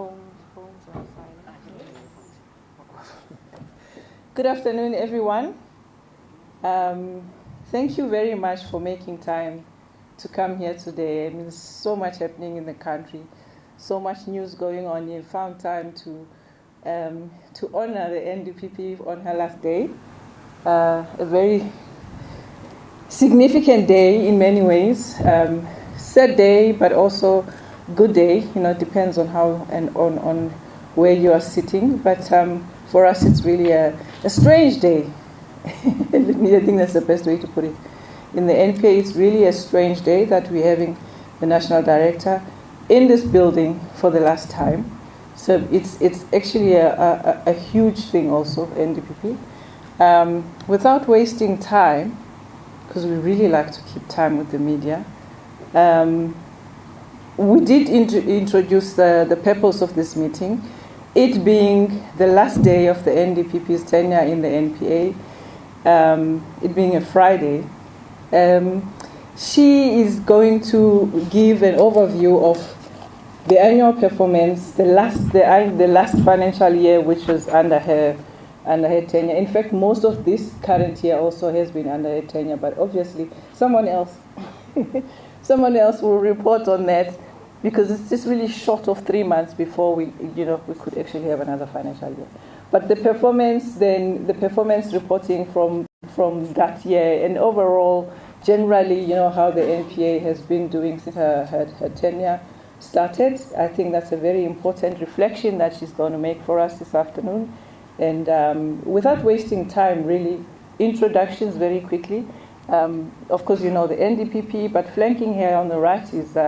Phones are silent. Good afternoon, everyone. Thank you very much for making time to come here today. I mean, there's so much happening in the country, so much news going on. You found time to honor the NDPP on her last day. A very significant day in many ways. Sad day, but also good day. You know, it depends on how and on where you are sitting. But for us, it's really a strange day. I think that's the best way to put it. In the NPA, it's really a strange day that we're having the National Director in this building for the last time. So it's actually a huge thing also, NDPP. Without wasting time, because we really like to keep time with the media, we did introduce the purpose of this meeting, it being the last day of the NDPP's tenure in the NPA, it being a Friday. She is going to give an overview of the annual performance, the last financial year, which was under her tenure. In fact, most of this current year also has been under her tenure, but obviously someone else will report on that, because it's just really short of 3 months before we could actually have another financial year. But the performance reporting from that year, and overall, generally, how the NPA has been doing since her tenure started, I think that's a very important reflection that she's going to make for us this afternoon. And without wasting time, really, introductions very quickly. Of course, you know the NDPP, but flanking here on the right is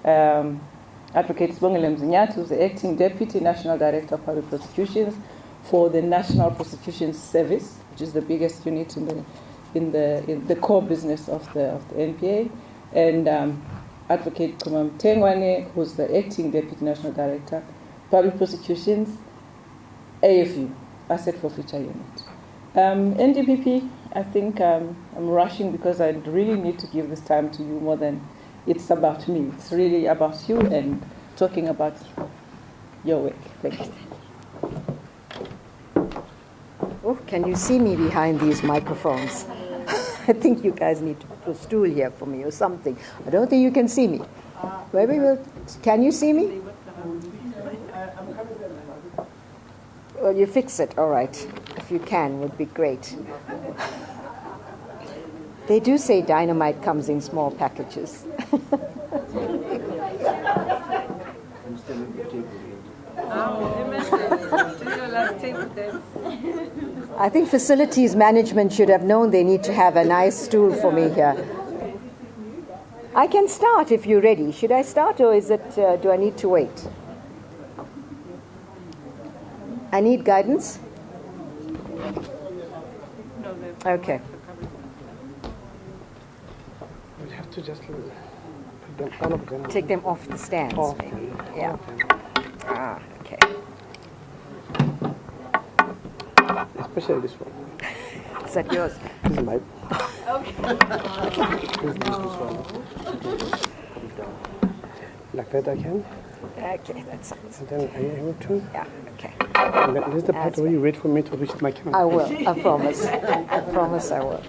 Advocate Shamila Batohi, who's the Acting Deputy National Director of Public Prosecutions for the National Prosecuting Service, which is the biggest unit in the core business of the NPA, and Advocate Tengwane, who's the Acting Deputy National Director, Public Prosecutions, AFU, Asset Forfeiture Unit. NDPP, I think I'm rushing because I really need to give this time to you more than it's about me. It's really about you and talking about your work. Thank you. Oh, can you see me behind these microphones? I think you guys need to put a stool here for me or something. I don't think you can see me. Maybe can you see me? Well, you fix it. All right. If you can, would be great. They do say dynamite comes in small packages. I think facilities management should have known they need to have a nice stool for me here. I can start if you're ready. Should I start, or do I need to wait? I need guidance? Okay. We have to just put them, all of them. Take them off the stands, maybe. Yeah. Okay. Especially this one. Is that yours? This is mine. Okay. This one. Like that I can. Okay, that sounds. And then are you able to? Yeah. Okay. And this is the part where you wait for me to reach my camera. I will. I promise. I promise I will.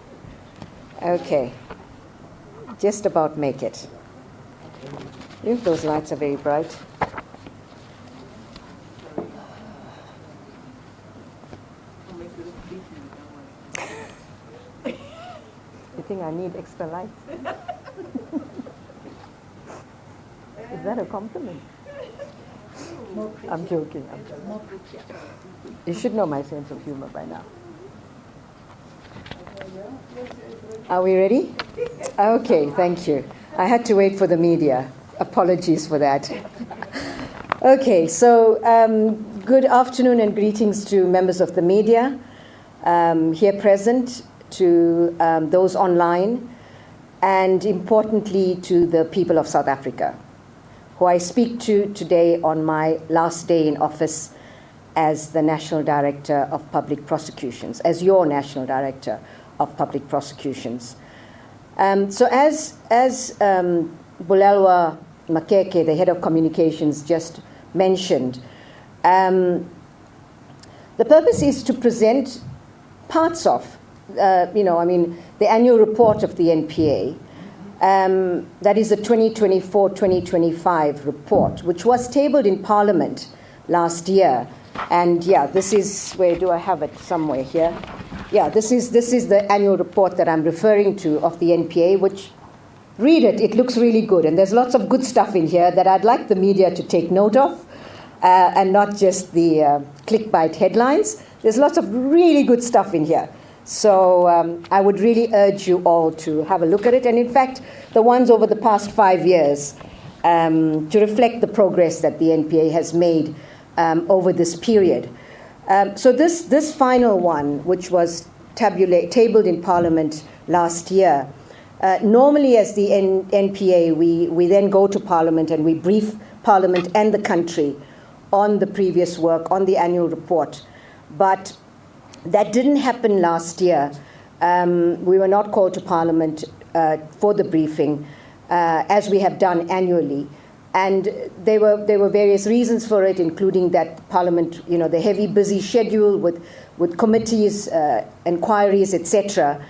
Okay. Just about make it. If those lights are very bright. You think I need extra lights? Is that a compliment? I'm joking. You should know my sense of humor by now. Are we ready? Okay, thank you. I had to wait for the media. Apologies for that. Okay, so good afternoon and greetings to members of the media here present, to those online, and importantly to the people of South Africa, who I speak to today on my last day in office as the National Director of Public Prosecutions, as your National Director of Public Prosecutions. So as Bulelwa Makeke, the Head of Communications, just mentioned. The purpose is to present parts of, the annual report of the NPA. That is the 2024-2025 report, which was tabled in Parliament last year. And yeah, this is, where do I have it? Somewhere here. Yeah, this is the annual report that I'm referring to of the NPA, which, read it, it looks really good. And there's lots of good stuff in here that I'd like the media to take note of, and not just the clickbait headlines. There's lots of really good stuff in here. So I would really urge you all to have a look at it. And in fact, the ones over the past 5 years, to reflect the progress that the NPA has made over this period. So this final one, which was tabled in Parliament last year, normally as the NPA, we then go to Parliament and we brief Parliament and the country on the previous work, on the annual report. But that didn't happen last year. We were not called to Parliament for the briefing, as we have done annually. And there were various reasons for it, including that Parliament, the heavy, busy schedule with committees, inquiries, etc.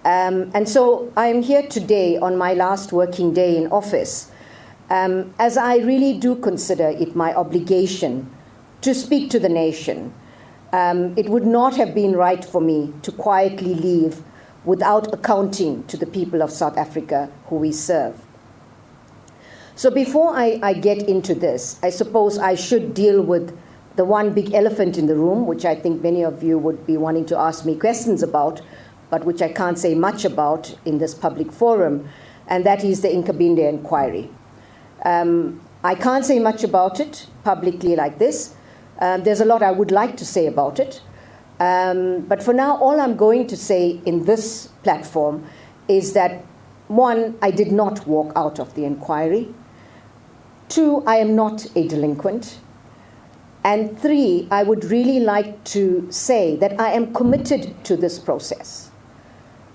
And so I am here today on my last working day in office, as I really do consider it my obligation to speak to the nation. It would not have been right for me to quietly leave without accounting to the people of South Africa who we serve. So before I get into this, I suppose I should deal with the one big elephant in the room, which I think many of you would be wanting to ask me questions about, but which I can't say much about in this public forum, and that is the Incremental inquiry. I can't say much about it publicly like this. There's a lot I would like to say about it. But for now, all I'm going to say in this platform is that, one, I did not walk out of the inquiry. Two, I am not a delinquent. And three, I would really like to say that I am committed to this process.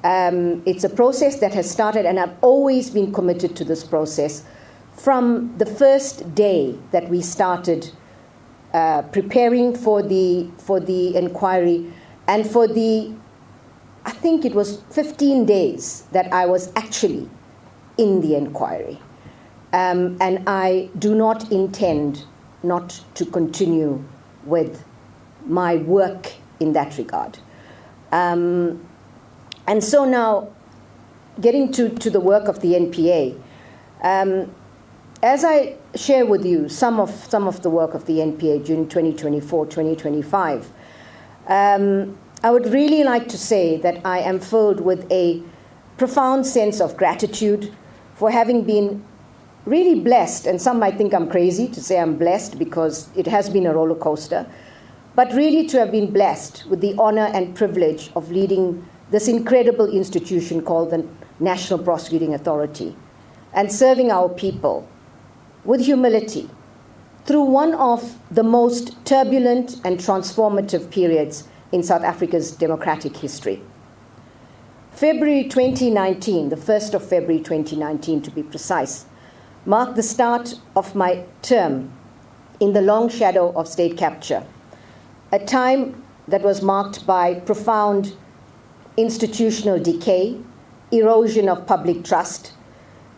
It's a process that has started, and I've always been committed to this process from the first day that we started preparing for the inquiry, and for I think it was 15 days that I was actually in the inquiry. And I do not intend not to continue with my work in that regard. And so now, getting to the work of the NPA, as I share with you some of the work of the NPA during 2024-2025, I would really like to say that I am filled with a profound sense of gratitude for having been really blessed, and some might think I'm crazy to say I'm blessed because it has been a roller coaster, but really to have been blessed with the honor and privilege of leading this incredible institution called the National Prosecuting Authority and serving our people with humility through one of the most turbulent and transformative periods in South Africa's democratic history. February 2019, the 1st of February 2019 to be precise, marked the start of my term in the long shadow of state capture, a time that was marked by profound institutional decay, erosion of public trust,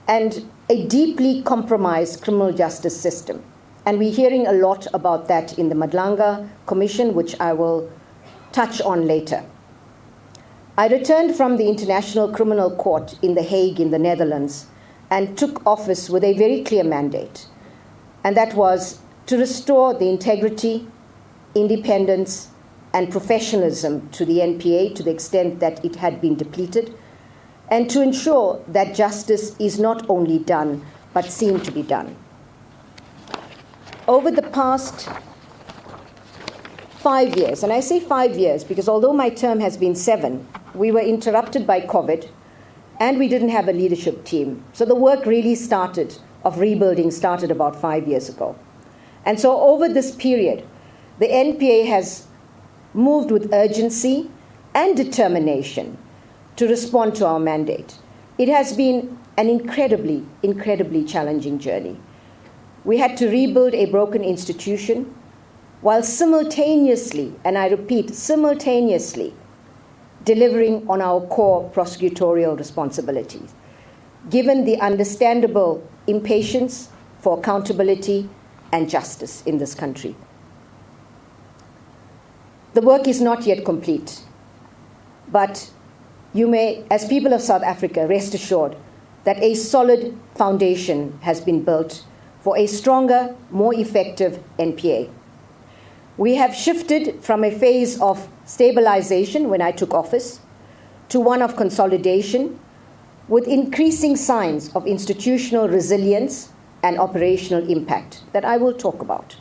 and a deeply compromised criminal justice system. And we're hearing a lot about that in the Madlanga Commission, which I will touch on later. I returned from the International Criminal Court in The Hague in the Netherlands and took office with a very clear mandate, and that was to restore the integrity, independence, and professionalism to the NPA to the extent that it had been depleted, and to ensure that justice is not only done, but seen to be done. Over the past 5 years, and I say 5 years because although my term has been 7, we were interrupted by COVID, and we didn't have a leadership team. So the work really of rebuilding started about 5 years ago. And so over this period, the NPA has moved with urgency and determination to respond to our mandate. It has been an incredibly, incredibly challenging journey. We had to rebuild a broken institution while simultaneously, and I repeat, simultaneously, delivering on our core prosecutorial responsibilities, given the understandable impatience for accountability and justice in this country. The work is not yet complete, but you may, as people of South Africa, rest assured that a solid foundation has been built for a stronger, more effective NPA. We have shifted from a phase of stabilization when I took office to one of consolidation, with increasing signs of institutional resilience and operational impact that I will talk about.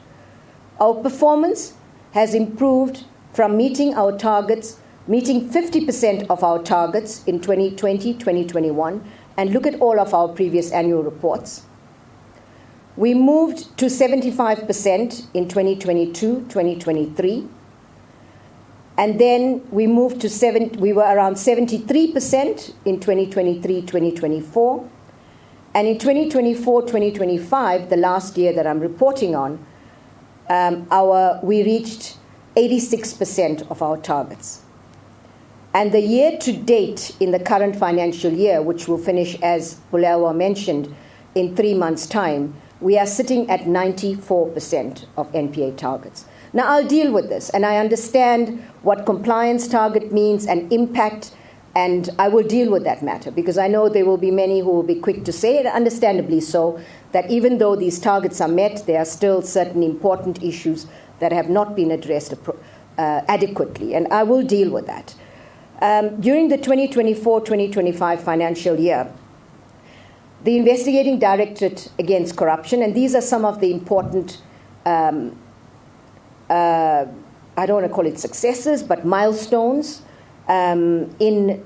Our performance has improved from meeting our targets, meeting 50% of our targets in 2020, 2021, and look at all of our previous annual reports. We moved to 75% in 2022, 2023. And then we moved to we were around 73% in 2023, 2024. And in 2024, 2025, the last year that I'm reporting on, we reached 86% of our targets. And the year to date in the current financial year, which will finish, as Bulelwa mentioned, in 3 months' time, we are sitting at 94% of NPA targets. Now, I'll deal with this, and I understand what compliance target means and impact, and I will deal with that matter, because I know there will be many who will be quick to say, and understandably so, that even though these targets are met, there are still certain important issues that have not been addressed adequately, and I will deal with that. During the 2024-2025 financial year, the Investigating Directorate Against Corruption, and these are some of the important, I don't want to call it successes, but milestones in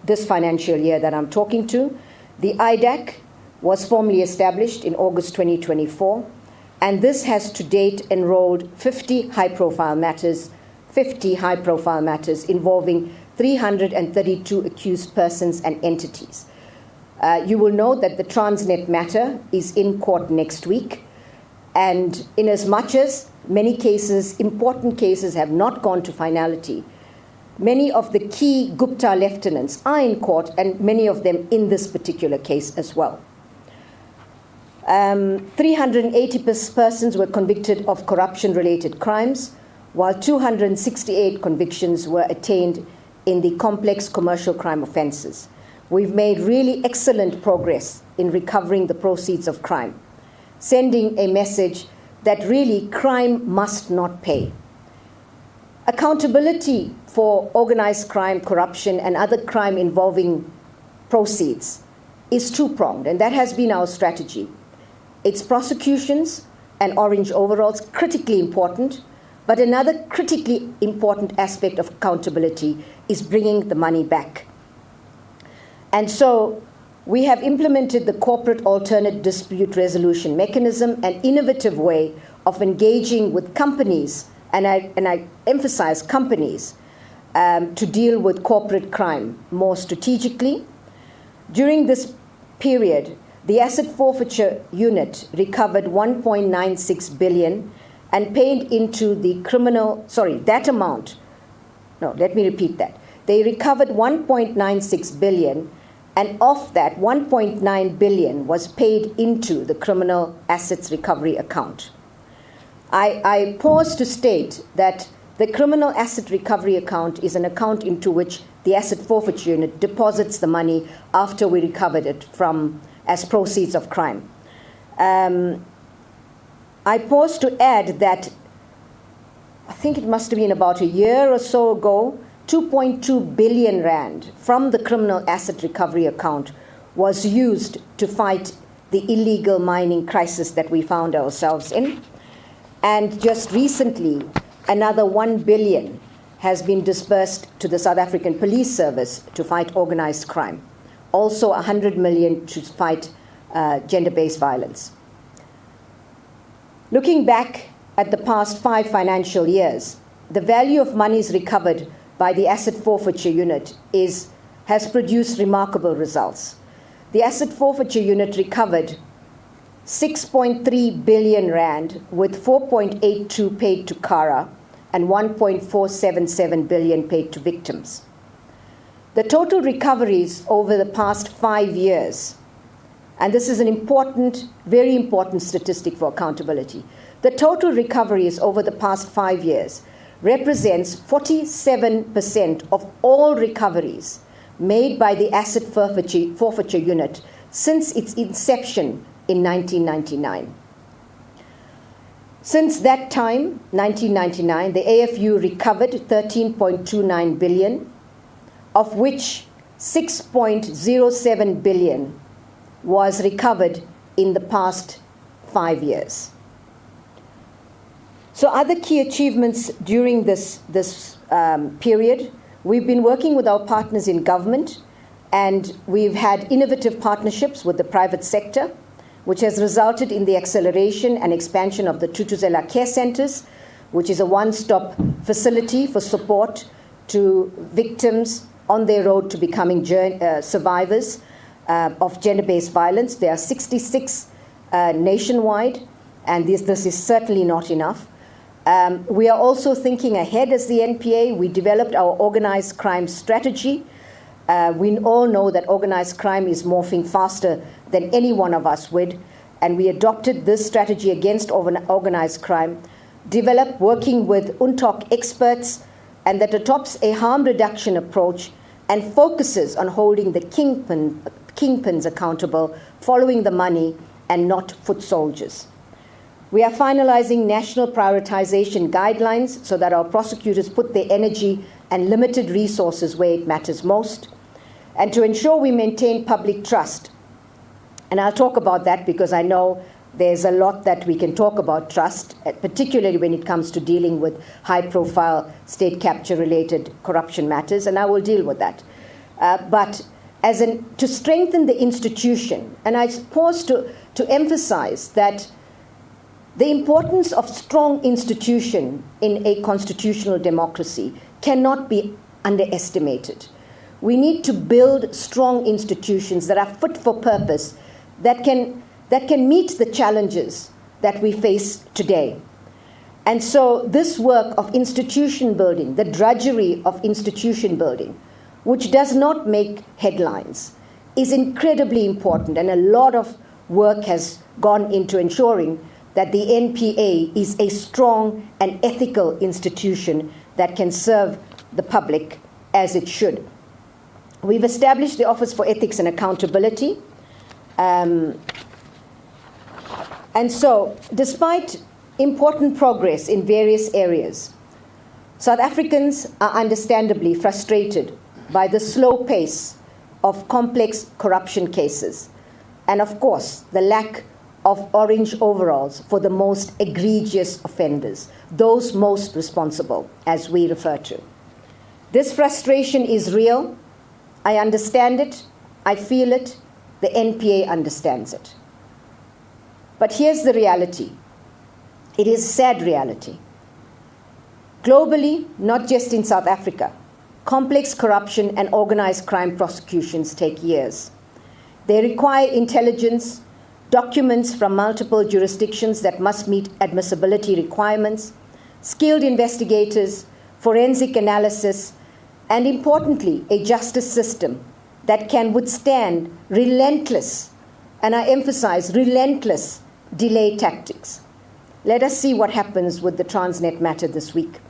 this financial year that I'm talking to. The IDAC was formally established in August 2024, and this has to date enrolled 50 high-profile matters involving 332 accused persons and entities. You will note that the Transnet matter is in court next week, and in as much as many cases, important cases, have not gone to finality, many of the key Gupta lieutenants are in court, and many of them in this particular case as well. 380 persons were convicted of corruption-related crimes, while 268 convictions were attained in the complex commercial crime offenses. We've made really excellent progress in recovering the proceeds of crime, sending a message that really crime must not pay. Accountability for organized crime, corruption, and other crime involving proceeds is two-pronged, and that has been our strategy. It's prosecutions and orange overalls, critically important, but another critically important aspect of accountability is bringing the money back. And so we have implemented the Corporate Alternate Dispute Resolution Mechanism, an innovative way of engaging with companies, and I emphasize companies, to deal with corporate crime more strategically. During this period, the Asset Forfeiture Unit recovered 1.96 billion and paid into the that amount. No, let me repeat that. They recovered 1.96 billion, and of that, 1.9 billion was paid into the criminal assets recovery account. I pause to state that the criminal asset recovery account is an account into which the Asset Forfeiture Unit deposits the money after we recovered it as proceeds of crime. I pause to add that I think it must have been about a year or so ago, 2.2 billion rand from the criminal asset recovery account was used to fight the illegal mining crisis that we found ourselves in. And just recently, another 1 billion has been disbursed to the South African Police Service to fight organized crime. Also 100 million to fight gender-based violence. Looking back at the past 5 financial years, the value of monies recovered by the Asset Forfeiture Unit has produced remarkable results. The Asset Forfeiture Unit recovered 6.3 billion rand, with 4.82 paid to Kara and 1.477 billion paid to victims. The total recoveries over the past 5 years, and this is an important, very important statistic for accountability, the total recoveries over the past 5 years represents 47% of all recoveries made by the asset forfeiture unit since its inception in 1999. Since that time, 1999, the AFU recovered 13.29 billion, of which 6.07 billion was recovered in the past 5 years. So other key achievements during this period, we've been working with our partners in government, and we've had innovative partnerships with the private sector, which has resulted in the acceleration and expansion of the Thuthuzela Care Centers, which is a one-stop facility for support to victims on their road to becoming survivors of gender-based violence. There are 66 nationwide, and this is certainly not enough. We are also thinking ahead as the NPA. We developed our organized crime strategy. We all know that organized crime is morphing faster than any one of us would, and we adopted this strategy against organized crime, developed working with UNTOC experts, and that adopts a harm reduction approach and focuses on holding the kingpins accountable, following the money and not foot soldiers. We are finalizing national prioritization guidelines so that our prosecutors put their energy and limited resources where it matters most, and to ensure we maintain public trust. And I'll talk about that because I know there's a lot that we can talk about trust, particularly when it comes to dealing with high-profile state capture-related corruption matters, and I will deal with that. But to strengthen the institution, and I pause to emphasize that the importance of strong institution in a constitutional democracy cannot be underestimated. We need to build strong institutions that are fit for purpose, that can meet the challenges that we face today. And so this work of institution building, the drudgery of institution building, which does not make headlines, is incredibly important, and a lot of work has gone into ensuring that the NPA is a strong and ethical institution that can serve the public as it should. We've established the Office for Ethics and Accountability. And so, despite important progress in various areas, South Africans are understandably frustrated by the slow pace of complex corruption cases, and of course, the lack of orange overalls for the most egregious offenders, those most responsible, as we refer to. This frustration is real. I understand it. I feel it. The NPA understands it. But here's the reality. It is a sad reality. Globally, not just in South Africa, complex corruption and organized crime prosecutions take years. They require intelligence, documents from multiple jurisdictions that must meet admissibility requirements, skilled investigators, forensic analysis, and importantly, a justice system that can withstand relentless, and I emphasize relentless, delay tactics. Let us see what happens with the Transnet matter this week.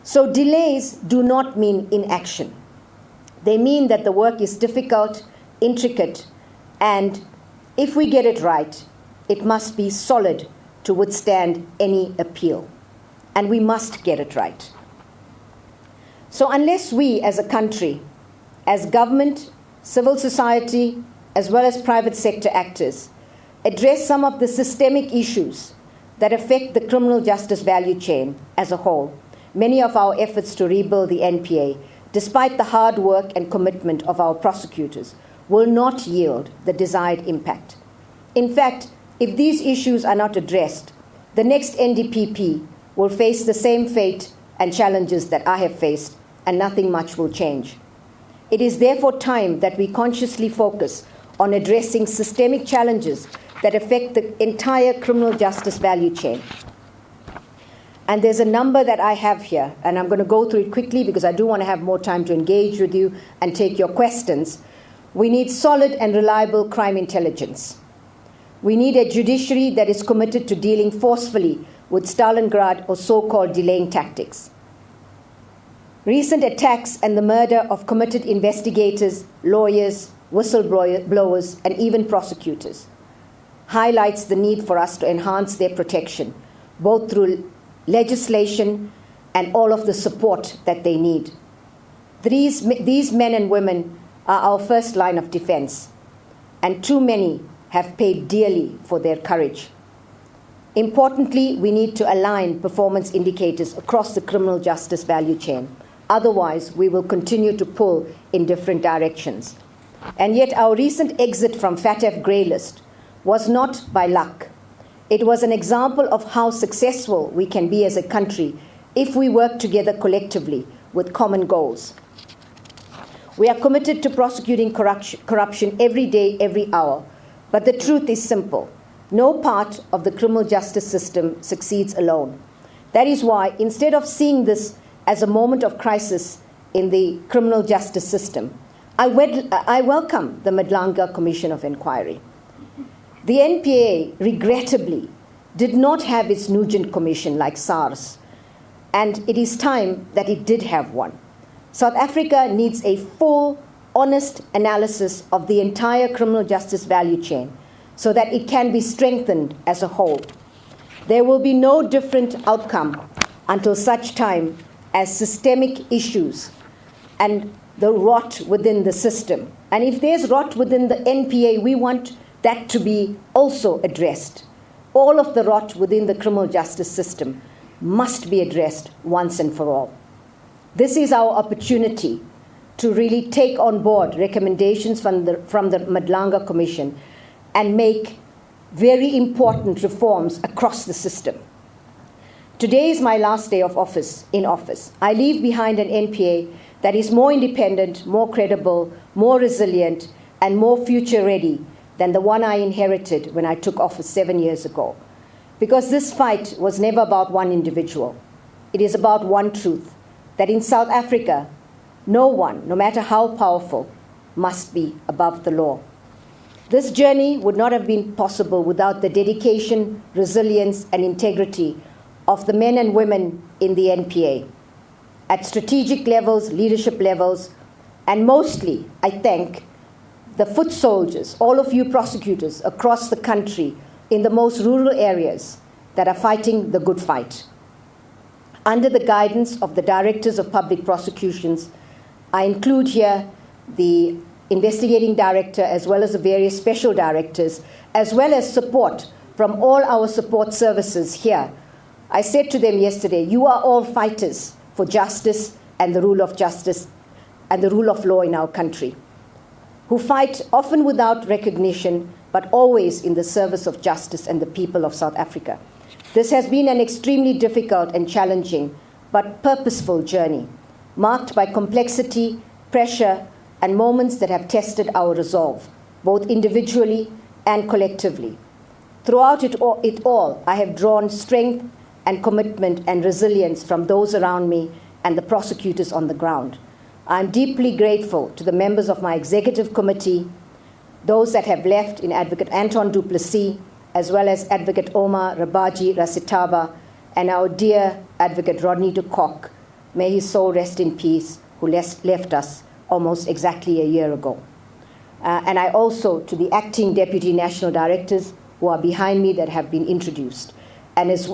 So delays do not mean inaction. They mean that the work is difficult, intricate, and if we get it right, it must be solid to withstand any appeal. And we must get it right. So unless we as a country, as government, civil society, as well as private sector actors, address some of the systemic issues that affect the criminal justice value chain as a whole, many of our efforts to rebuild the NPA, despite the hard work and commitment of our prosecutors, will not yield the desired impact. In fact, if these issues are not addressed, the next NDPP will face the same fate and challenges that I have faced, and nothing much will change. It is therefore time that we consciously focus on addressing systemic challenges that affect the entire criminal justice value chain. And there's a number that I have here, and I'm going to go through it quickly because I do want to have more time to engage with you and take your questions. We need solid and reliable crime intelligence. We need a judiciary that is committed to dealing forcefully with Stalingrad or so-called delaying tactics. Recent attacks and the murder of committed investigators, lawyers, whistleblowers, and even prosecutors highlights the need for us to enhance their protection, both through legislation and all of the support that they need. These men and women are our first line of defense, and too many have paid dearly for their courage. Importantly, we need to align performance indicators across the criminal justice value chain. Otherwise, we will continue to pull in different directions. And yet our recent exit from FATF grey list was not by luck. It was an example of how successful we can be as a country if we work together collectively with common goals. We are committed to prosecuting corruption every day, every hour. But the truth is simple. No part of the criminal justice system succeeds alone. That is why, instead of seeing this as a moment of crisis in the criminal justice system, I welcome the Madlanga Commission of Inquiry. The NPA, regrettably, did not have its Nugent Commission like SARS, and it is time that it did have one. South Africa needs a full, honest analysis of the entire criminal justice value chain so that it can be strengthened as a whole. There will be no different outcome until such time as systemic issues and the rot within the system. And if there's rot within the NPA, we want that to be also addressed. All of the rot within the criminal justice system must be addressed once and for all. This is our opportunity to really take on board recommendations from the Madlanga Commission and make very important reforms across the system. Today is my last day of office in office. I leave behind an NPA that is more independent, more credible, more resilient, and more future-ready than the one I inherited when I took office 7 years ago. Because this fight was never about one individual. It is about one truth, that in South Africa, no one, no matter how powerful, must be above the law. This journey would not have been possible without the dedication, resilience, and integrity of the men and women in the NPA. At strategic levels, leadership levels, and mostly, I thank the foot soldiers, all of you prosecutors across the country in the most rural areas that are fighting the good fight. Under the guidance of the Directors of Public Prosecutions, I include here the investigating director as well as the various special directors, as well as support from all our support services here. I said to them yesterday, you are all fighters for justice and the rule of justice and the rule of law in our country, who fight often without recognition, but always in the service of justice and the people of South Africa. This has been an extremely difficult and challenging, but purposeful journey, marked by complexity, pressure, and moments that have tested our resolve, both individually and collectively. Throughout it all, I have drawn strength and commitment and resilience from those around me and the prosecutors on the ground. I am deeply grateful to the members of my executive committee, those that have left in Advocate Anton du Plessis, as well as Advocate Omar Rabaji Rasitaba, and our dear Advocate Rodney de Kock, may his soul rest in peace, who left us almost exactly a year ago. And I also, to the acting deputy national directors who are behind me that have been introduced. And as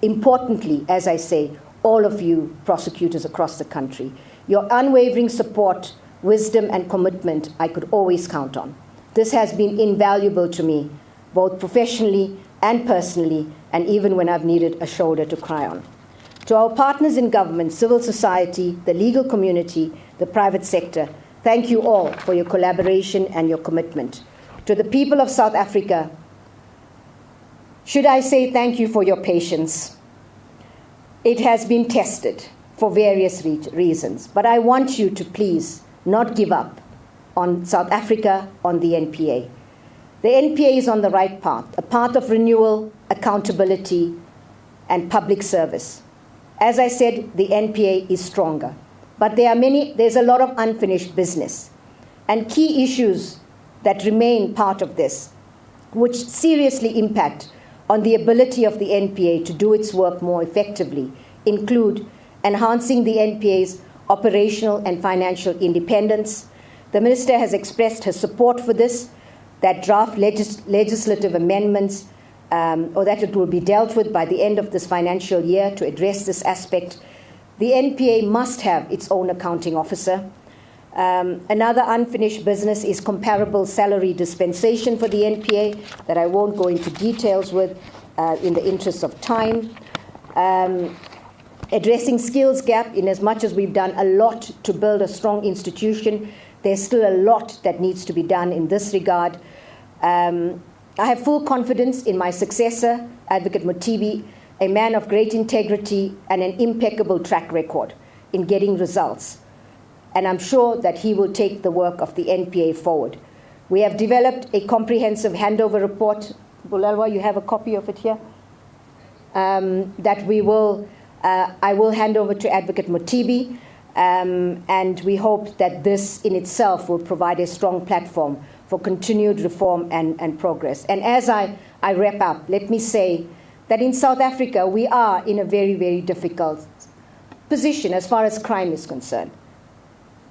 importantly, as I say, all of you prosecutors across the country. Your unwavering support, wisdom, and commitment I could always count on. This has been invaluable to me, both professionally and personally, and even when I've needed a shoulder to cry on. To our partners in government, civil society, the legal community, the private sector, thank you all for your collaboration and your commitment. To the people of South Africa, should I say thank you for your patience? It has been tested for various reasons, but I want you to please not give up on South Africa, on the NPA. The NPA is on the right path, a path of renewal, accountability, and public service. As I said, the NPA is stronger. But there's a lot of unfinished business and key issues that remain part of this, which seriously impact on the ability of the NPA to do its work more effectively, include enhancing the NPA's operational and financial independence. The Minister has expressed her support for this, that draft legislative amendments, or that it will be dealt with by the end of this financial year to address this aspect. The NPA must have its own accounting officer. Another unfinished business is comparable salary dispensation for the NPA that I won't go into details with in the interest of time. Addressing skills gap, in as much as we've done a lot to build a strong institution, there's still a lot that needs to be done in this regard. I have full confidence in my successor, Advocate Mothibi, a man of great integrity and an impeccable track record in getting results. And I'm sure that he will take the work of the NPA forward. We have developed a comprehensive handover report. Bulelwa, you have a copy of it here? That I will hand over to Advocate Mothibi, and we hope that this in itself will provide a strong platform for continued reform and progress. And as I wrap up, let me say that in South Africa, we are in a very, very difficult position as far as crime is concerned.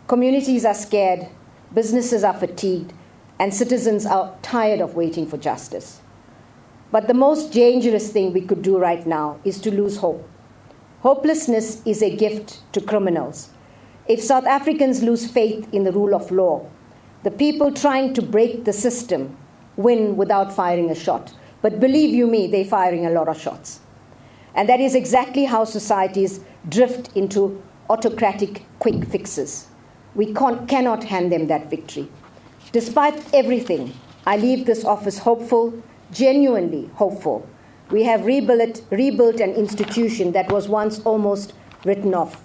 Communities are scared, businesses are fatigued, and citizens are tired of waiting for justice. But the most dangerous thing we could do right now is to lose hope. Hopelessness is a gift to criminals. If South Africans lose faith in the rule of law, the people trying to break the system win without firing a shot. But believe you me, they're firing a lot of shots. And that is exactly how societies drift into autocratic quick fixes. We cannot hand them that victory. Despite everything, I leave this office hopeful, genuinely hopeful. We have rebuilt an institution that was once almost written off.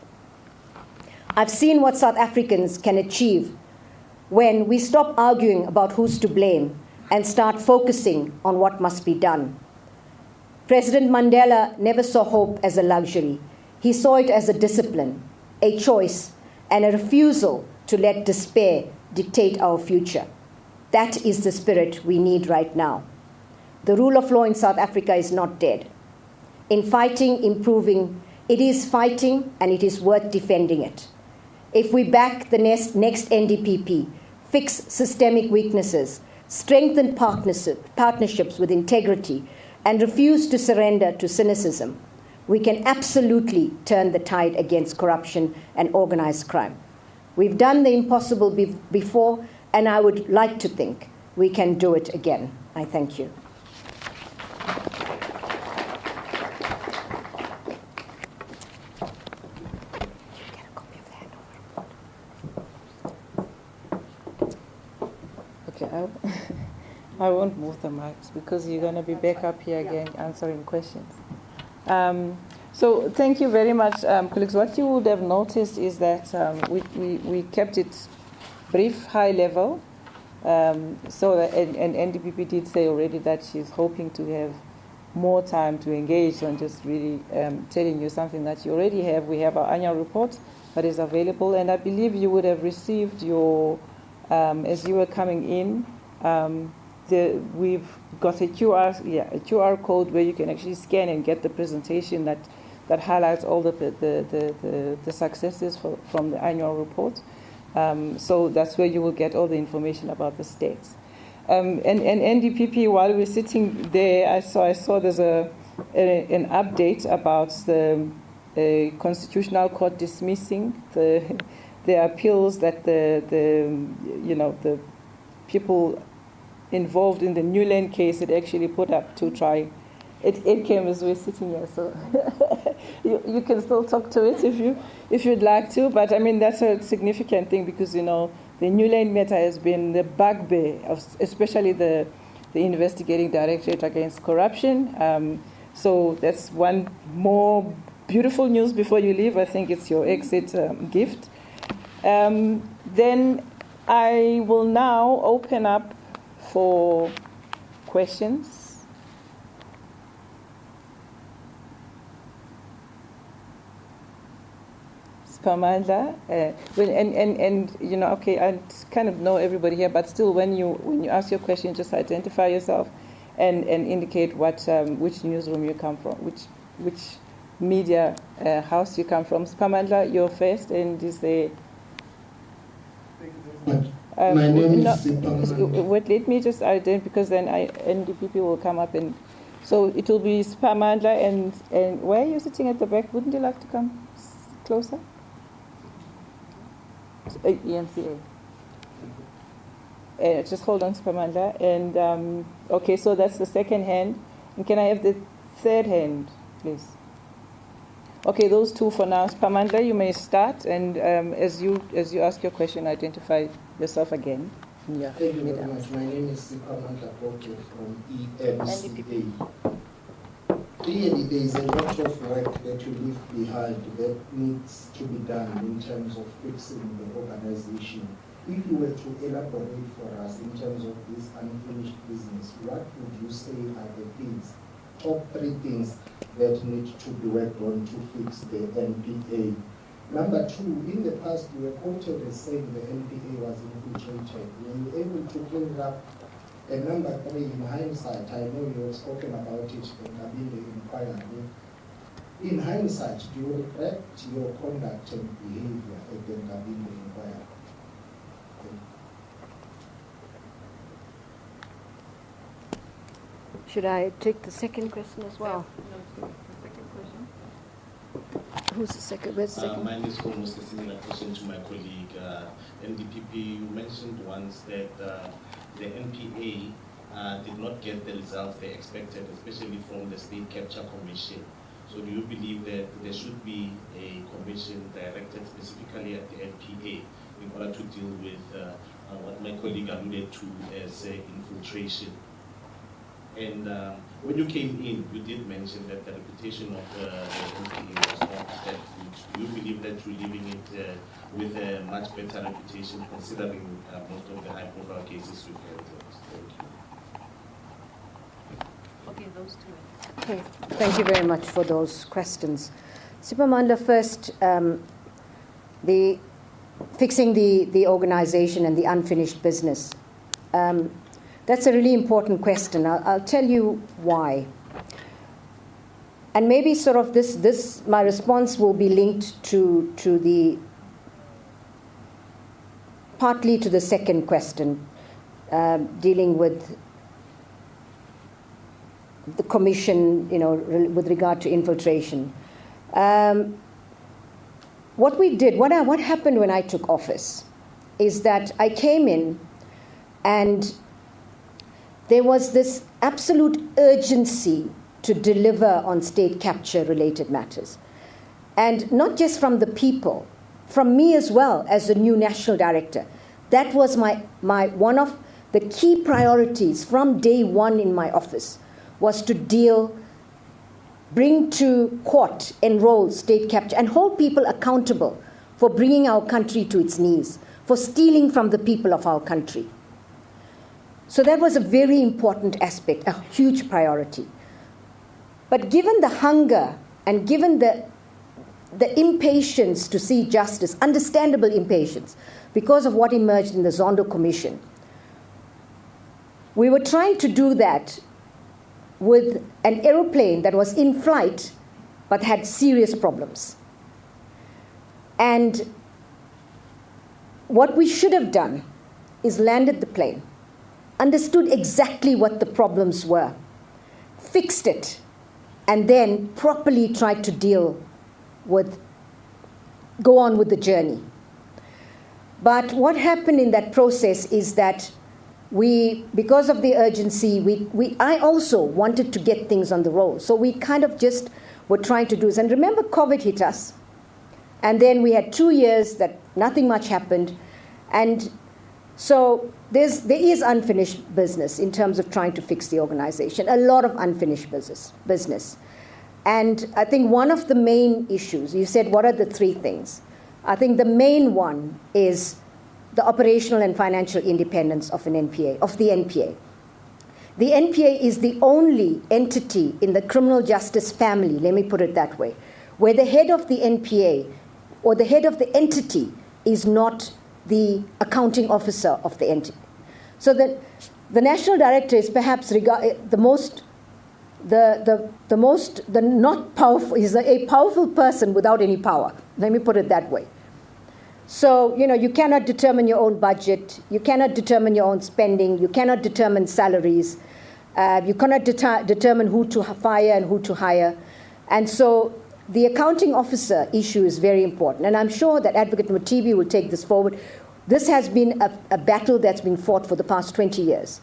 I've seen what South Africans can achieve when we stop arguing about who's to blame and start focusing on what must be done. President Mandela never saw hope as a luxury. He saw it as a discipline, a choice, and a refusal to let despair dictate our future. That is the spirit we need right now. The rule of law in South Africa is not dead. In fighting, improving, it is fighting, and it is worth defending it. If we back the next NDPP, fix systemic weaknesses, strengthen partnerships with integrity, and refuse to surrender to cynicism, we can absolutely turn the tide against corruption and organized crime. We've done the impossible before, and I would like to think we can do it again. I thank you. Okay, I won't move the mics because you're going to be back up here again answering questions. So thank you very much, colleagues. What you would have noticed is that we kept it brief, high level. So that, and NDPP did say already that she's hoping to have more time to engage on just really telling you something that you already have. We have our annual report that is available, and I believe you would have received your, as you were coming in, we've got a QR code where you can actually scan and get the presentation that highlights all the successes from the annual report. So that's where you will get all the information about the states. And NDPP, while we're sitting there, I saw there's an update about the Constitutional Court dismissing the appeals that the people involved in the Newland case had actually put up to try. It came as we're sitting here, so you can still talk to it if you'd like to. But I mean, that's a significant thing because the Newland matter has been the bugbear of especially the investigating directorate against corruption. So that's one more beautiful news before you leave. I think it's your exit gift. Then I will now open up for questions? Spamanda, and you know, okay, I kind of know everybody here, but still, when you ask your question, just identify yourself and indicate which newsroom you come from, which media house you come from. Spamanda, you're first, and is the. My name is Spamanda. Wait, let me just identify, because then NDPP will come up, and so it will be Spamanda, and where are you sitting at the back? Wouldn't you like to come closer? ENCA. Just hold on, Spamanda. And okay, so that's the second hand. And can I have the third hand, please? Okay, those two for now. Spamanda, you may start, and as you ask your question, identify yourself again. Yeah. Thank you very much. My name is Incremental from NDPP. Really, there is a lot of work that you leave behind that needs to be done in terms of fixing the organization. If you were to elaborate for us in terms of this unfinished business, what would you say are the things, top 3 things that need to be worked on to fix the NPA? Number 2, in the past you were quoted as saying the NPA was infiltrated. Were you able to clean it up? And number 3, in hindsight, I know you have spoken about it in the inquiry. In hindsight, do you regret your conduct and behavior at the Ngabile inquiry? Should I take the second question as well? No, the second question. Who's the second? Where's the second? Mine is almost a similar question to my colleague. NDPP, you mentioned once that the NPA did not get the results they expected, especially from the State Capture Commission. So do you believe that there should be a commission directed specifically at the NPA in order to deal with what my colleague alluded to as infiltration? And when you came in, you did mention that the reputation of the NPA was not that good. Do you believe that you're leaving it with a much better reputation, considering most of the high-profile cases you've had? Thank you. Okay, those two. Okay, thank you very much for those questions. Sipamanda, first, the fixing the organization and the unfinished business. That's a really important question. I'll tell you why. And maybe sort of this my response will be linked to the partly to the second question, dealing with the commission, you know, with regard to infiltration. What we did, what happened when I took office, is that I came in and there was this absolute urgency to deliver on state capture related matters. And not just from the people, from me as well as the new national director. That was my one of the key priorities from day one in my office, was to bring to court, enroll state capture, and hold people accountable for bringing our country to its knees, for stealing from the people of our country. So that was a very important aspect, a huge priority. But given the hunger and given the impatience to see justice, understandable impatience, because of what emerged in the Zondo Commission, we were trying to do that with an aeroplane that was in flight but had serious problems. And what we should have done is landed the plane, understood exactly what the problems were, fixed it, and then properly tried to go on with the journey. But what happened in that process is that because of the urgency, I also wanted to get things on the roll. So we kind of just were trying to do this. And remember, COVID hit us. And then we had 2 years that nothing much happened. And so there is unfinished business in terms of trying to fix the organization, a lot of unfinished business. And I think one of the main issues, you said, what are the 3 things? I think the main one is the operational and financial independence of the NPA. The NPA is the only entity in the criminal justice family, let me put it that way, where the head of the NPA or the head of the entity is not the accounting officer of the entity. So the national director is perhaps not powerful, is a powerful person without any power. Let me put it that way. So, you cannot determine your own budget, you cannot determine your own spending, you cannot determine salaries, you cannot determine who to fire and who to hire. And so the accounting officer issue is very important. And I'm sure that Advocate Mutibi will take this forward. This has been a battle that's been fought for the past 20 years.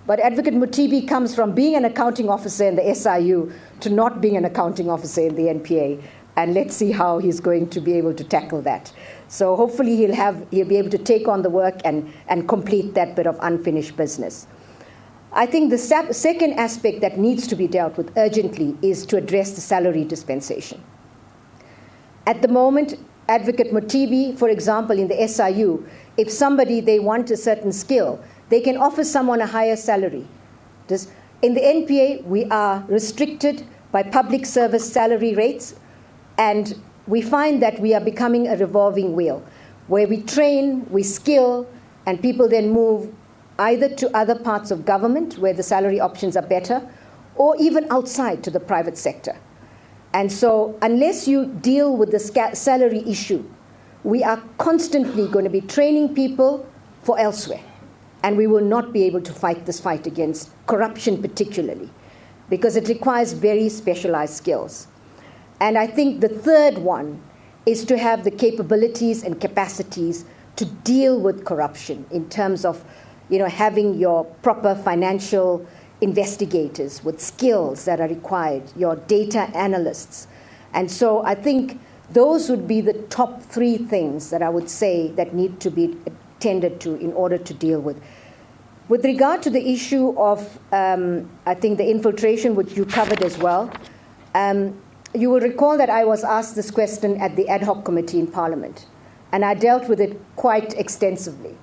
But Advocate Mutibi comes from being an accounting officer in the SIU to not being an accounting officer in the NPA. And let's see how he's going to be able to tackle that. So hopefully he'll be able to take on the work and complete that bit of unfinished business. I think the second aspect that needs to be dealt with urgently is to address the salary dispensation. At the moment, Advocate Mutibi, for example, in the SIU, if they want a certain skill, they can offer someone a higher salary. In the NPA, we are restricted by public service salary rates, and we find that we are becoming a revolving wheel, where we train, we skill, and people then move either to other parts of government, where the salary options are better, or even outside to the private sector. And so unless you deal with the salary issue, we are constantly going to be training people for elsewhere. And we will not be able to fight this fight against corruption particularly, because it requires very specialized skills. And I think the third one is to have the capabilities and capacities to deal with corruption in terms of, having your proper financial investigators with skills that are required, your data analysts. And so I think those would be the top three things that I would say that need to be attended to in order to deal with. With regard to the issue of, I think, the infiltration, which you covered as well, you will recall that I was asked this question at the ad hoc committee in Parliament, and I dealt with it quite extensively.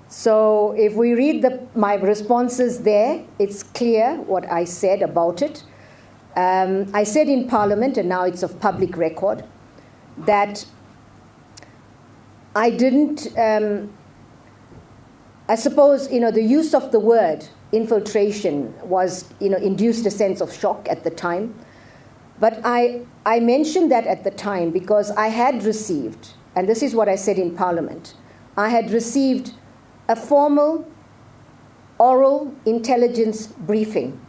So if we read my responses there, it's clear what I said about it. I said in Parliament, and now it's of public record, that I didn't, I suppose, the use of the word infiltration was, induced a sense of shock at the time. But I mentioned that at the time because I had received, and this is what I said in Parliament, I had received a formal oral intelligence briefing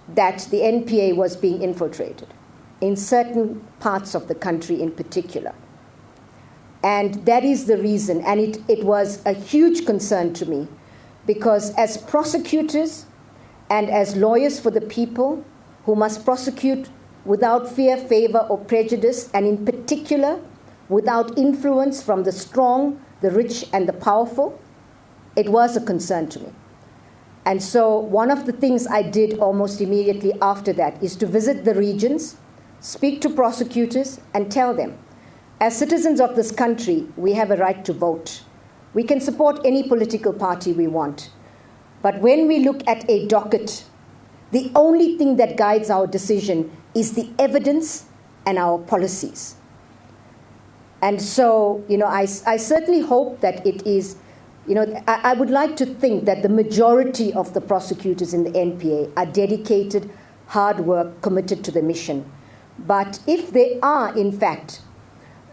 that the NPA was being infiltrated in certain parts of the country in particular. And that is the reason, and it was a huge concern to me, because as prosecutors and as lawyers for the people who must prosecute without fear, favor, or prejudice, and in particular, without influence from the strong, the rich, and the powerful, it was a concern to me. And so one of the things I did almost immediately after that is to visit the regions, speak to prosecutors, and tell them, as citizens of this country, we have a right to vote. We can support any political party we want. But when we look at a docket, the only thing that guides our decision is the evidence and our policies. And so, I certainly hope that it is, I would like to think that the majority of the prosecutors in the NPA are dedicated, hard work, committed to the mission. But if they are, in fact,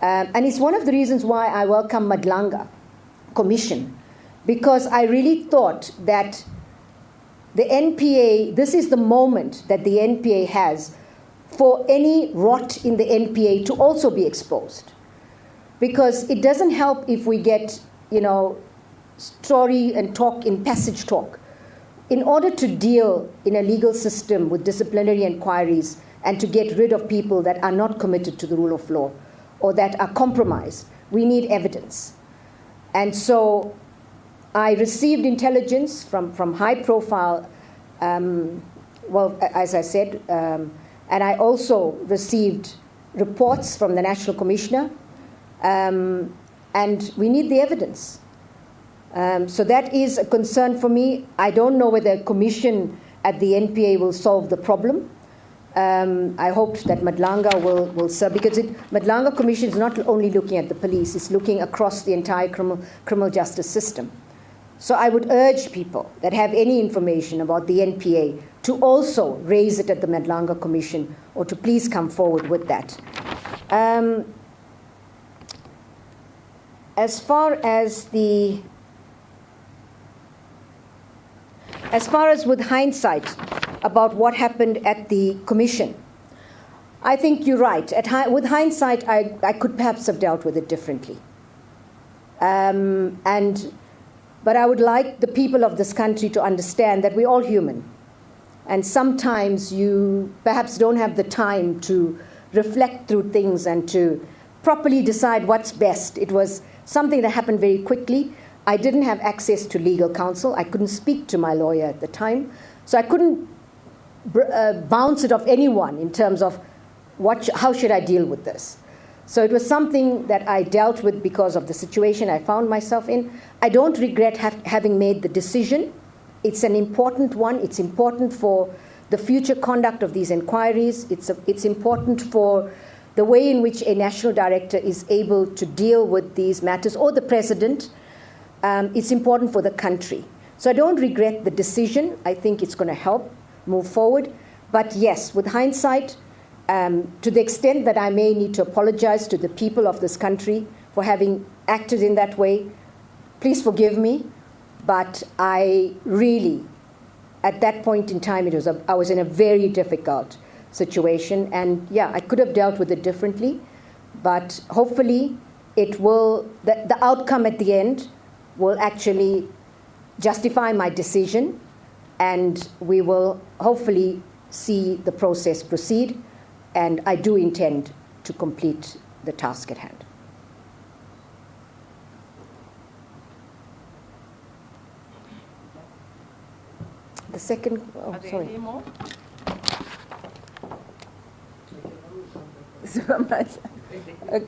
and it's one of the reasons why I welcome Madlanga Commission, because I really thought that the NPA, this is the moment that the NPA has for any rot in the NPA to also be exposed. Because it doesn't help if we get, story and talk in passage talk. In order to deal in a legal system with disciplinary inquiries and to get rid of people that are not committed to the rule of law or that are compromised, we need evidence. And so I received intelligence from high-profile, as I said, and I also received reports from the National Commissioner, and we need the evidence. So that is a concern for me. I don't know whether a commission at the NPA will solve the problem. I hope that Madlanga will serve, because Madlanga Commission is not only looking at the police, it's looking across the entire criminal justice system. So I would urge people that have any information about the NPA to also raise it at the Madlanga Commission, or to please come forward with that. As far as with hindsight about what happened at the commission, I think you're right. With hindsight, I could perhaps have dealt with it differently. But I would like the people of this country to understand that we're all human. And sometimes you perhaps don't have the time to reflect through things and to properly decide what's best. It was something that happened very quickly. I didn't have access to legal counsel. I couldn't speak to my lawyer at the time. So I couldn't bounce it off anyone in terms of how should I deal with this. So it was something that I dealt with because of the situation I found myself in. I don't regret having made the decision. It's an important one. It's important for the future conduct of these inquiries. It's important for the way in which a national director is able to deal with these matters, or the president. It's important for the country. So I don't regret the decision. I think it's going to help move forward. But yes, with hindsight, to the extent that I may need to apologize to the people of this country for having acted in that way, please forgive me. But I really, at that point in time, I was in a very difficult situation. And yeah, I could have dealt with it differently. But hopefully the outcome at the end will actually justify my decision, and we will hopefully see the process proceed. And I do intend to complete the task at hand. The second, Are there sorry. any more?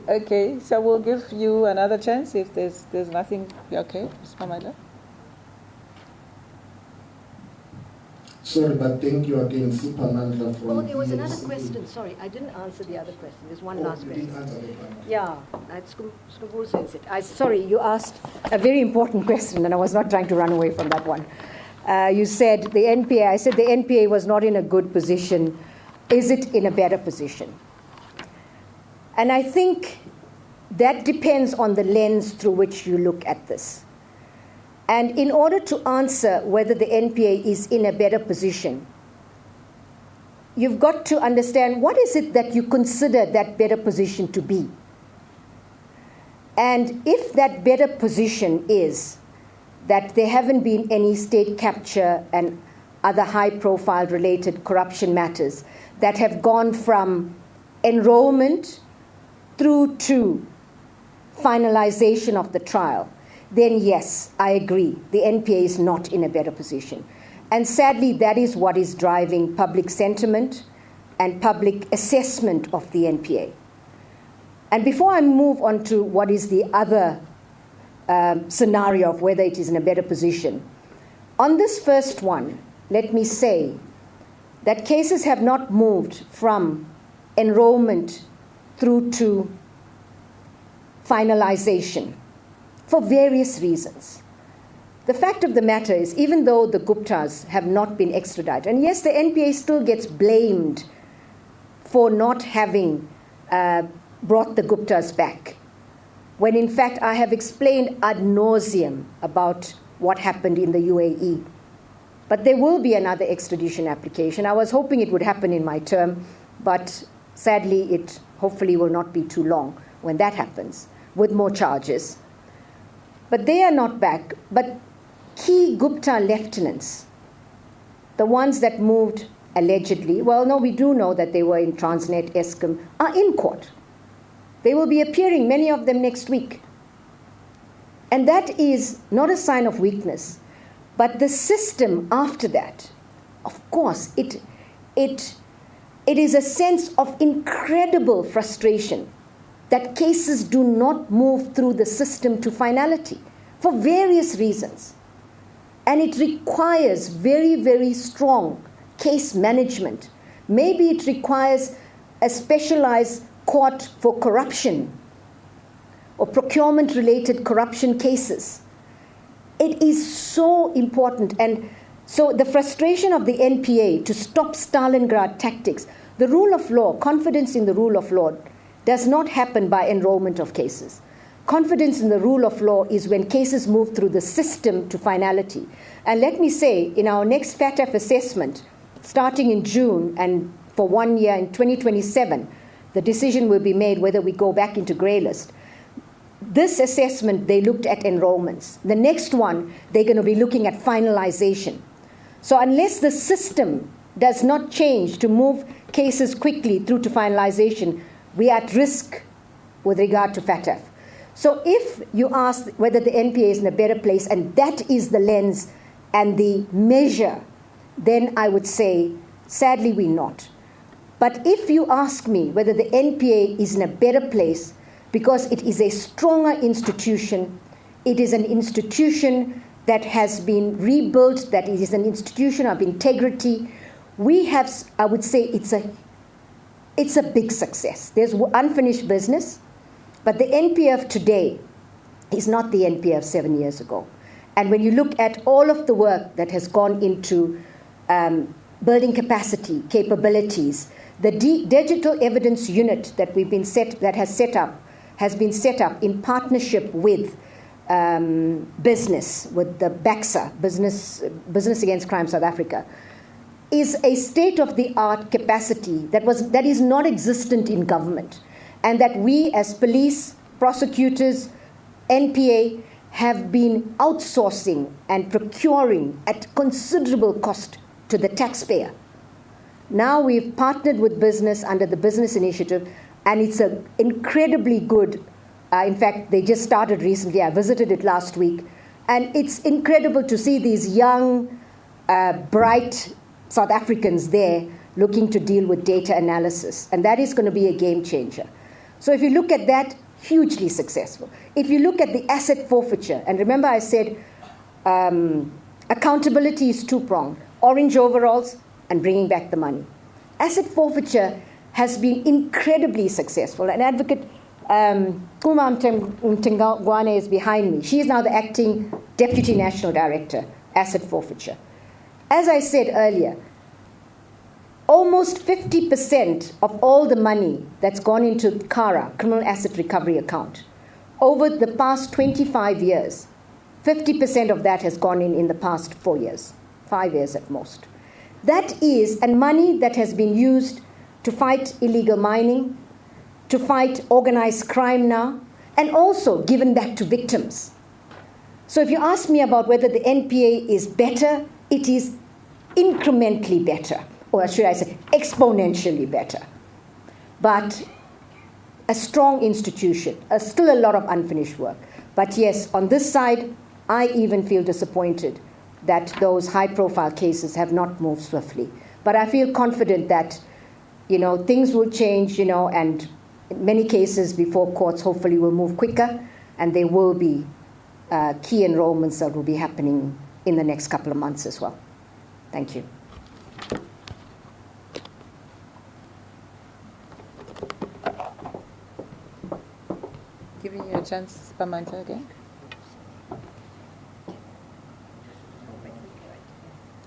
Okay, so we'll give you another chance if there's nothing. Okay, Ms. Mamada. Sorry, but thank you again, Sipamandla from. Oh, there was another EFCA. question. Sorry, I didn't answer the other question. There's one last You question. didn't answer that one. Yeah, Skubul says it. Sorry, you asked a very important question, and I was not trying to run away from that one. You said the NPA. I said the NPA was not in a good position. Is it in a better position? And I think that depends on the lens through which you look at this. And in order to answer whether the NPA is in a better position, you've got to understand what is it that you consider that better position to be. And if that better position is that there haven't been any state capture and other high-profile related corruption matters that have gone from enrollment through to finalization of the trial, then yes, I agree, the NPA is not in a better position. And sadly, that is what is driving public sentiment and public assessment of the NPA. And before I move on to what is the other scenario of whether it is in a better position, on this first one, let me say that cases have not moved from enrollment through to finalization for various reasons. The fact of the matter is, even though the Guptas have not been extradited, and yes, the NPA still gets blamed for not having brought the Guptas back, when in fact I have explained ad nauseum about what happened in the UAE. But there will be another extradition application. I was hoping it would happen in my term, but sadly it hopefully will not be too long when that happens, with more charges. But they are not back. But key Gupta lieutenants, the ones that moved allegedly, well, no, we do know that they were in Transnet, Eskom, are in court. They will be appearing, many of them next week. And that is not a sign of weakness, but the system after that, of course, it is a sense of incredible frustration that cases do not move through the system to finality for various reasons. And it requires very, very strong case management. Maybe it requires a specialized court for corruption or procurement-related corruption cases. It is so important. And so the frustration of the NPA to stop Stalingrad tactics, the rule of law, confidence in the rule of law, does not happen by enrollment of cases. Confidence in the rule of law is when cases move through the system to finality. And let me say, in our next FATF assessment, starting in June and for 1 year in 2027, the decision will be made whether we go back into grey list. This assessment, they looked at enrollments. The next one, they're going to be looking at finalization. So unless the system does not change to move cases quickly through to finalization, we are at risk with regard to FATF. So if you ask whether the NPA is in a better place, and that is the lens and the measure, then I would say, sadly, we're not. But if you ask me whether the NPA is in a better place because it is a stronger institution, it is an institution that has been rebuilt, that it is an institution of integrity, we have, I would say, it's a big success. There's unfinished business, but the NPA of today is not the NPA of 7 years ago. And when you look at all of the work that has gone into building capacity, capabilities, the digital evidence unit that has been set up in partnership with business, with the BAXA, Business Against Crime South Africa, is a state-of-the-art capacity that is not existent in government, and that we as police, prosecutors, NPA have been outsourcing and procuring at considerable cost to the taxpayer. Now we've partnered with business under the business initiative, and it's an incredibly good, in fact, they just started recently. I visited it last week, and it's incredible to see these young, bright South Africans there looking to deal with data analysis, and that is going to be a game changer. So if you look at that, hugely successful. If you look at the asset forfeiture, and remember I said accountability is two-pronged, orange overalls and bringing back the money. Asset forfeiture has been incredibly successful. And Advocate Kuma Mtengwane is behind me. She is now the acting Deputy National Director, Asset Forfeiture. As I said earlier, almost 50% of all the money that's gone into CARA, Criminal Asset Recovery Account, over the past 25 years, 50% of that has gone in the past 4 years, 5 years at most. That is, and money that has been used to fight illegal mining, to fight organized crime now, and also given back to victims. So if you ask me about whether the NPA is better, it is incrementally better, or should I say exponentially better. But a strong institution, still a lot of unfinished work. But yes, on this side, I even feel disappointed that those high-profile cases have not moved swiftly. But I feel confident that, things will change, and in many cases before courts hopefully will move quicker, and there will be key enrollments that will be happening in the next couple of months as well. Thank you. Giving you a chance, Pamanta, again.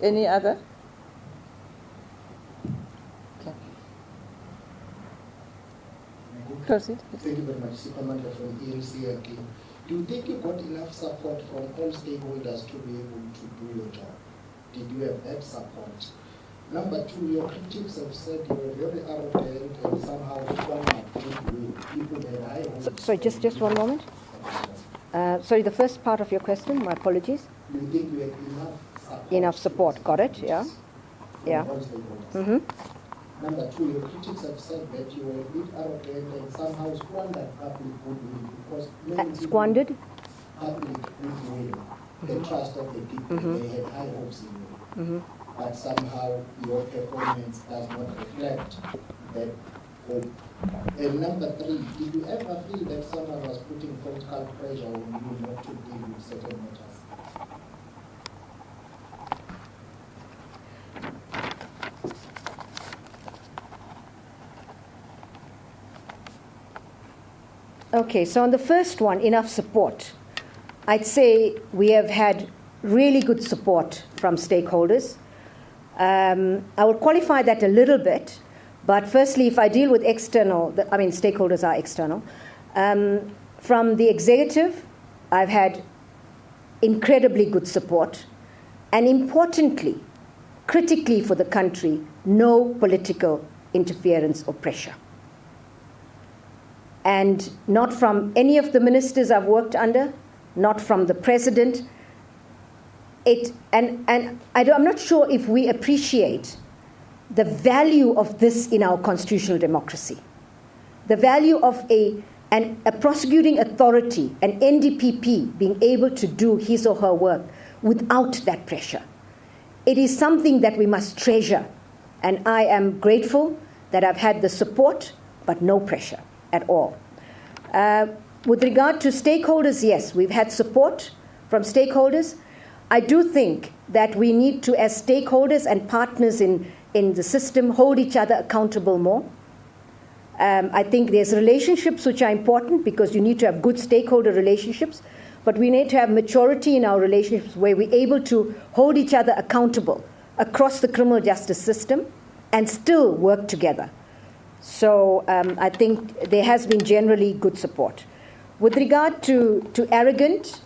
Any other? Okay. Proceed. Thank you very much, Supermanta from ELC again. Do you think you got enough support from all stakeholders to be able to do your job? Did you have that support? Number two, your critics have said you were very arrogant and somehow squandered goodwill. People that I hold. Sorry, just one moment. Sorry, the first part of your question, my apologies. Do you think you had enough support? Enough support, got it, yeah. Yeah. Mm-hmm. Number two, your critics have said that you were a bit arrogant and somehow squandered public goodwill because many squandered? Public goodwill, the trust of the people, they had high hopes in you. But somehow your performance does not reflect that hope. And number three, did you ever feel that someone was putting political pressure on you not to deal with certain matters? Okay, so on the first one, enough support. I'd say we have had really good support from stakeholders. I will qualify that a little bit, but firstly, if I deal with external, stakeholders are external. From the executive, I've had incredibly good support, and importantly, critically for the country, no political interference or pressure. And not from any of the ministers I've worked under, not from the president. I'm not sure if we appreciate the value of this in our constitutional democracy. The value of a prosecuting authority, an NDPP, being able to do his or her work without that pressure. It is something that we must treasure. And I am grateful that I've had the support, but no pressure at all. With regard to stakeholders, yes, we've had support from stakeholders. I do think that we need to, as stakeholders and partners in the system, hold each other accountable more. I think there's relationships which are important because you need to have good stakeholder relationships, but we need to have maturity in our relationships where we're able to hold each other accountable across the criminal justice system and still work together. So I think there has been generally good support. With regard to arrogant,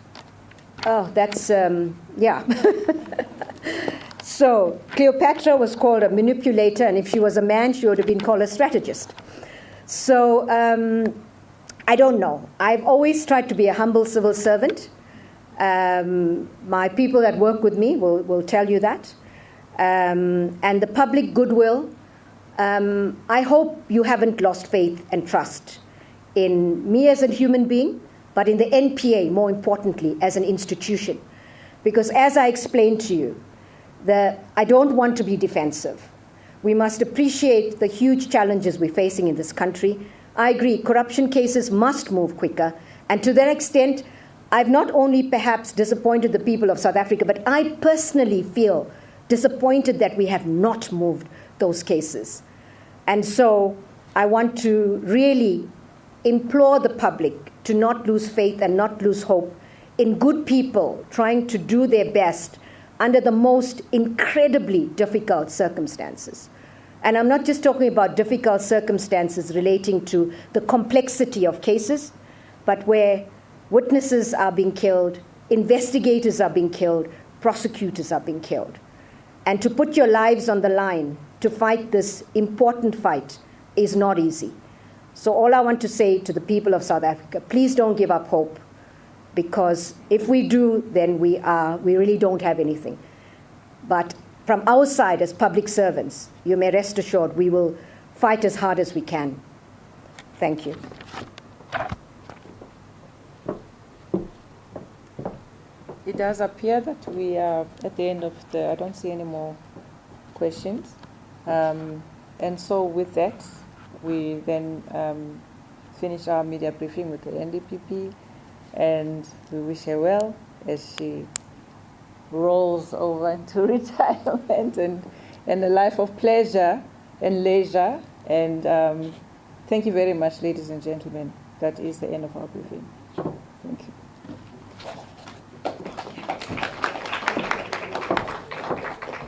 that's, yeah. So Cleopatra was called a manipulator, and if she was a man, she would have been called a strategist. So I don't know. I've always tried to be a humble civil servant. My people that work with me will tell you that. And the public goodwill, I hope you haven't lost faith and trust in me as a human being, but in the NPA, more importantly, as an institution. Because as I explained to you, I don't want to be defensive. We must appreciate the huge challenges we're facing in this country. I agree, corruption cases must move quicker. And to that extent, I've not only perhaps disappointed the people of South Africa, but I personally feel disappointed that we have not moved those cases. And so I want to really implore the public to not lose faith and not lose hope in good people trying to do their best under the most incredibly difficult circumstances. And I'm not just talking about difficult circumstances relating to the complexity of cases, but where witnesses are being killed, investigators are being killed, prosecutors are being killed. And to put your lives on the line to fight this important fight is not easy. So all I want to say to the people of South Africa, please don't give up hope, because if we do, then we really don't have anything. But from our side as public servants, you may rest assured we will fight as hard as we can. Thank you. It does appear that we are at the end of I don't see any more questions. And so with that, we then finish our media briefing with the NDPP, and we wish her well as she rolls over into retirement and a life of pleasure and leisure. And thank you very much, ladies and gentlemen. That is the end of our briefing. Thank you.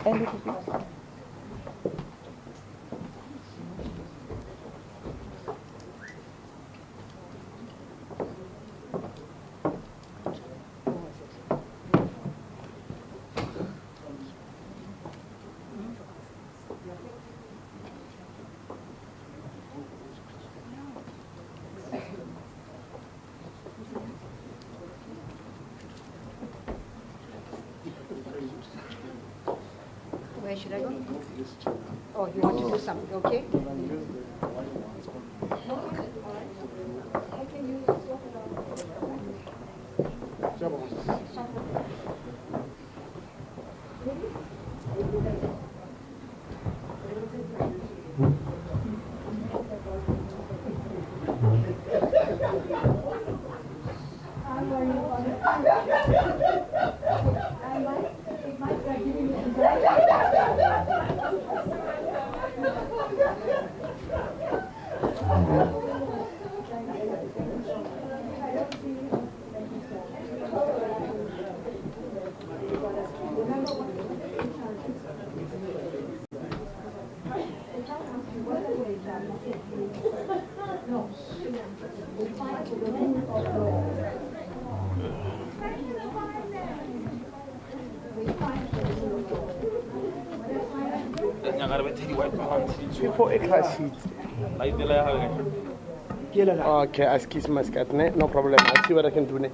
NDPP. Where should I go? Oh, you want to do something, okay? Before a class sheet. Okay, I kiss my cat. No problem. I'll see what I can do.